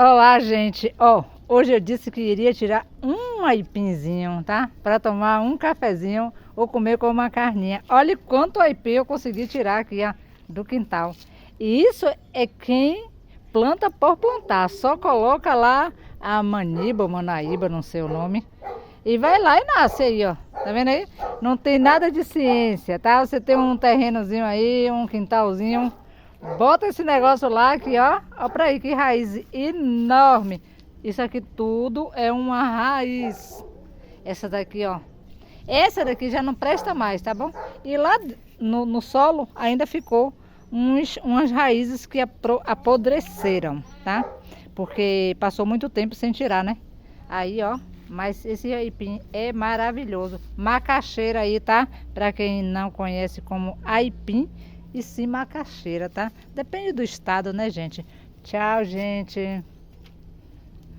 Olá, gente. Hoje eu disse que iria tirar um aipinzinho, tá? Para tomar um cafezinho ou comer com uma carninha. Olha quanto aipim eu consegui tirar aqui, ó, do quintal. E isso é quem planta por plantar. Só coloca lá a maniba, manaíba, não sei o nome. E vai lá e nasce aí, ó. Tá vendo aí? Não tem nada de ciência, tá? Você tem um terrenozinho aí, um quintalzinho. Bota esse negócio lá aqui, ó. Ó pra aí, que raiz enorme. Isso aqui tudo é uma raiz. Essa daqui, ó. Essa daqui já não presta mais, tá bom? E lá no solo ainda ficou umas raízes que apodreceram, tá? Porque passou muito tempo sem tirar, né? Aí, ó. Mas esse aipim é maravilhoso. Macaxeira aí, tá? Pra quem não conhece como aipim. E sim macaxeira, tá? Depende do estado, né, gente? Tchau, gente.